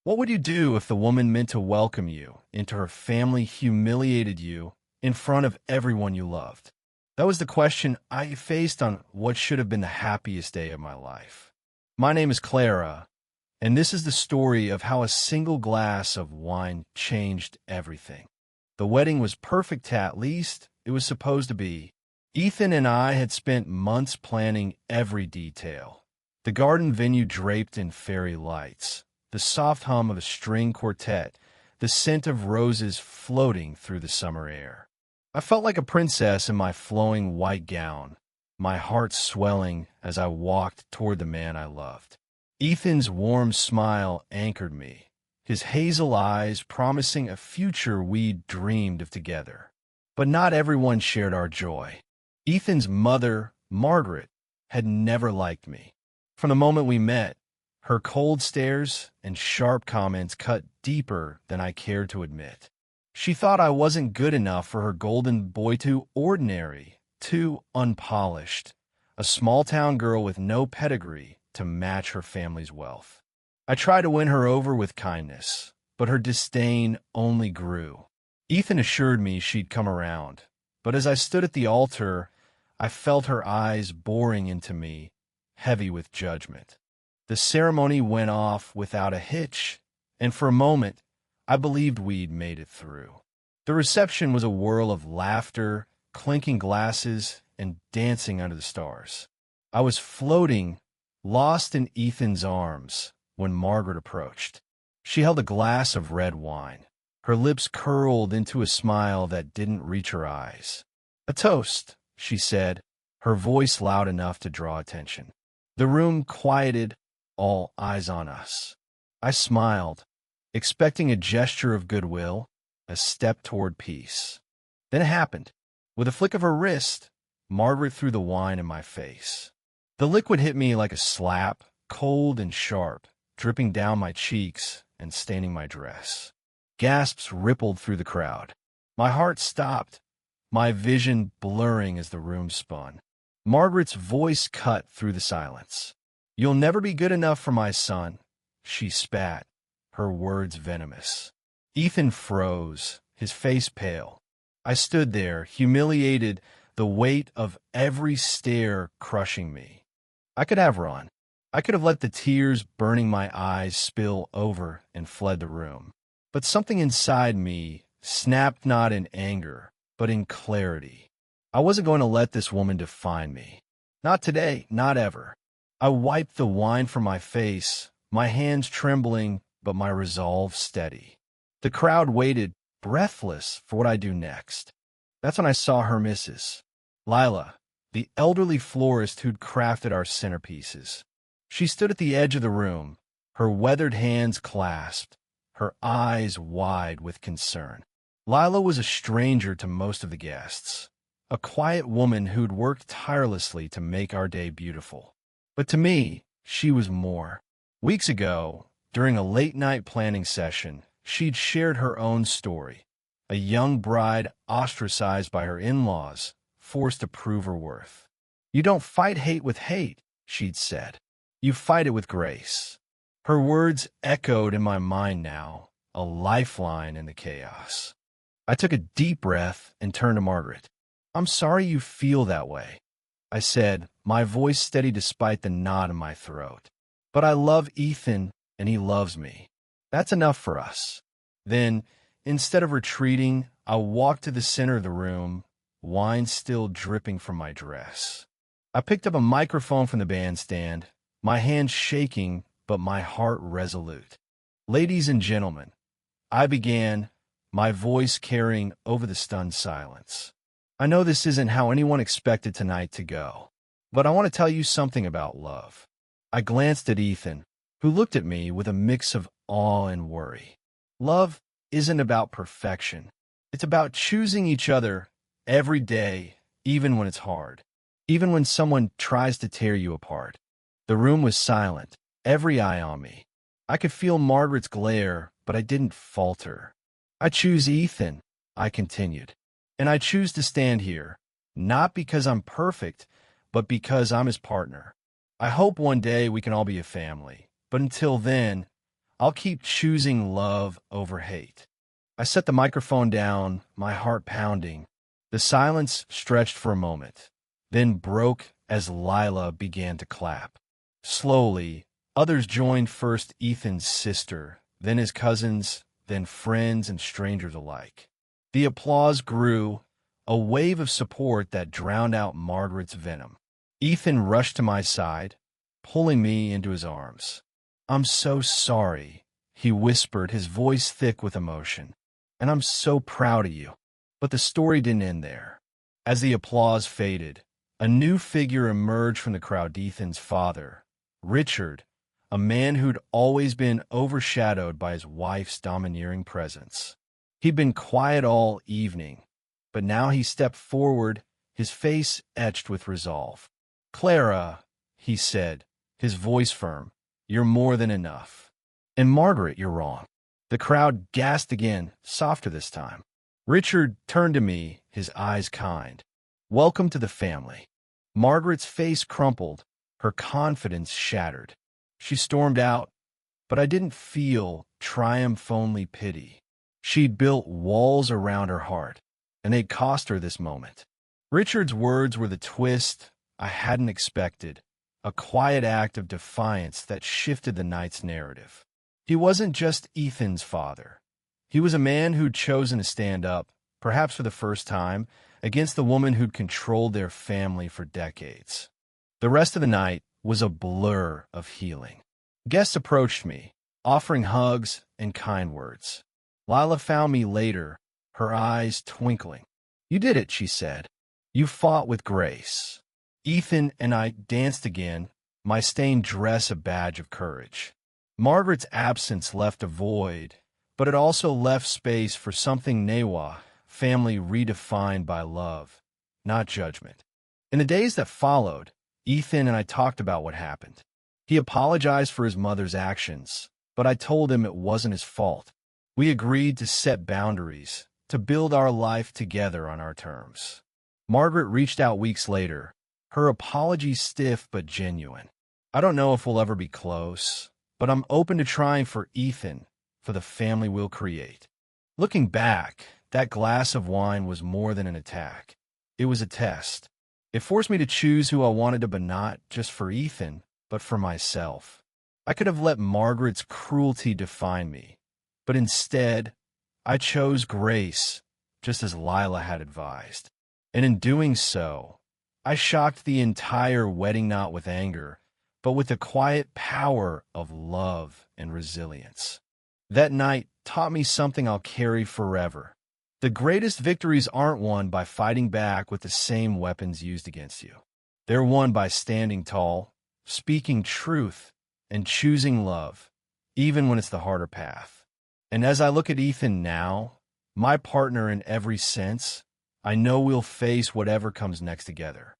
What would you do if the woman meant to welcome you into her family humiliated you in front of everyone you loved? That was the question I faced on what should have been the happiest day of my life. My name is Clara, and this is the story of how a single glass of wine changed everything. The wedding was perfect, at least it was supposed to be. Ethan and I had spent months planning every detail. The garden venue draped in fairy lights, the soft hum of a string quartet, the scent of roses floating through the summer air. I felt like a princess in my flowing white gown, my heart swelling as I walked toward the man I loved. Ethan's warm smile anchored me, his hazel eyes promising a future we dreamed of together. But not everyone shared our joy. Ethan's mother, Margaret, had never liked me. From the moment we met, her cold stares and sharp comments cut deeper than I cared to admit. She thought I wasn't good enough for her golden boy, too ordinary, too unpolished, a small-town girl with no pedigree to match her family's wealth. I tried to win her over with kindness, but her disdain only grew. Ethan assured me she'd come around, but as I stood at the altar, I felt her eyes boring into me, heavy with judgment. The ceremony went off without a hitch, and for a moment, I believed we'd made it through. The reception was a whirl of laughter, clinking glasses, and dancing under the stars. I was floating, lost in Ethan's arms, when Margaret approached. She held a glass of red wine, her lips curled into a smile that didn't reach her eyes. "A toast," she said, her voice loud enough to draw attention. The room quieted, all eyes on us. I smiled, expecting a gesture of goodwill, a step toward peace. Then it happened. With a flick of her wrist, Margaret threw the wine in my face. The liquid hit me like a slap, cold and sharp, dripping down my cheeks and staining my dress. Gasps rippled through the crowd. My heart stopped, my vision blurring as the room spun. Margaret's voice cut through the silence. "You'll never be good enough for my son," she spat, her words venomous. Ethan froze, his face pale. I stood there, humiliated, the weight of every stare crushing me. I could have run. I could have let the tears burning my eyes spill over and fled the room. But something inside me snapped not in anger, but in clarity. I wasn't going to let this woman define me. Not today, not ever. I wiped the wine from my face, my hands trembling, but my resolve steady. The crowd waited, breathless, for what I'd do next. That's when I saw her missus, Lila, the elderly florist who'd crafted our centerpieces. She stood at the edge of the room, her weathered hands clasped, her eyes wide with concern. Lila was a stranger to most of the guests, a quiet woman who'd worked tirelessly to make our day beautiful. But to me, she was more. Weeks ago, during a late-night planning session, she'd shared her own story, a young bride ostracized by her in-laws, forced to prove her worth. "You don't fight hate with hate," she'd said. "You fight it with grace." Her words echoed in my mind now, a lifeline in the chaos. I took a deep breath and turned to Margaret. "I'm sorry you feel that way," I said, my voice steady despite the knot in my throat. "But I love Ethan, and he loves me. That's enough for us." Then, instead of retreating, I walked to the center of the room, wine still dripping from my dress. I picked up a microphone from the bandstand, my hands shaking, but my heart resolute. "Ladies and gentlemen," I began, my voice carrying over the stunned silence. "I know this isn't how anyone expected tonight to go, but I want to tell you something about love." I glanced at Ethan, who looked at me with a mix of awe and worry. Love isn't about perfection. It's about choosing each other every day, even when it's hard, even when someone tries to tear you apart. The room was silent, every eye on me. I could feel Margaret's glare, but I didn't falter. "I choose Ethan," I continued, "and I choose to stand here, not because I'm perfect, but because I'm his partner. I hope one day we can all be a family, but until then, I'll keep choosing love over hate. I set the microphone down, my heart pounding. The silence stretched for a moment, then broke as Lila began to clap. Slowly, others joined, first Ethan's sister, then his cousins, then friends and strangers alike. The applause grew, a wave of support that drowned out Margaret's venom. Ethan rushed to my side, pulling me into his arms. "I'm so sorry," he whispered, his voice thick with emotion. "And I'm so proud of you." But the story didn't end there. As the applause faded, a new figure emerged from the crowd, Ethan's father, Richard, a man who'd always been overshadowed by his wife's domineering presence. He'd been quiet all evening, but now he stepped forward, his face etched with resolve. "Clara," he said, his voice firm, "you're more than enough. And Margaret, you're wrong." The crowd gasped again, softer this time. Richard turned to me, his eyes kind. "Welcome to the family." Margaret's face crumpled, her confidence shattered. She stormed out, but I didn't feel triumph, only pity. She'd built walls around her heart, and they'd cost her this moment. Richard's words were the twist I hadn't expected, a quiet act of defiance that shifted the night's narrative. He wasn't just Ethan's father. He was a man who'd chosen to stand up, perhaps for the first time, against the woman who'd controlled their family for decades. The rest of the night was a blur of healing. Guests approached me, offering hugs and kind words. Lila found me later, her eyes twinkling. "You did it," she said. "You fought with grace." Ethan and I danced again, my stained dress a badge of courage. Margaret's absence left a void, but it also left space for something new, family redefined by love, not judgment. In the days that followed, Ethan and I talked about what happened. He apologized for his mother's actions, but I told him it wasn't his fault. We agreed to set boundaries, to build our life together on our terms. Margaret reached out weeks later, her apology stiff but genuine. "I don't know if we'll ever be close, but I'm open to trying for Ethan, for the family we'll create." Looking back, that glass of wine was more than an attack. It was a test. It forced me to choose who I wanted to, but not just for Ethan, but for myself. I could have let Margaret's cruelty define me, but instead, I chose grace, just as Lila had advised. And in doing so, I shocked the entire wedding not with anger, but with the quiet power of love and resilience. That night taught me something I'll carry forever. The greatest victories aren't won by fighting back with the same weapons used against you. They're won by standing tall, speaking truth, and choosing love, even when it's the harder path. And as I look at Ethan now, my partner in every sense, I know we'll face whatever comes next together.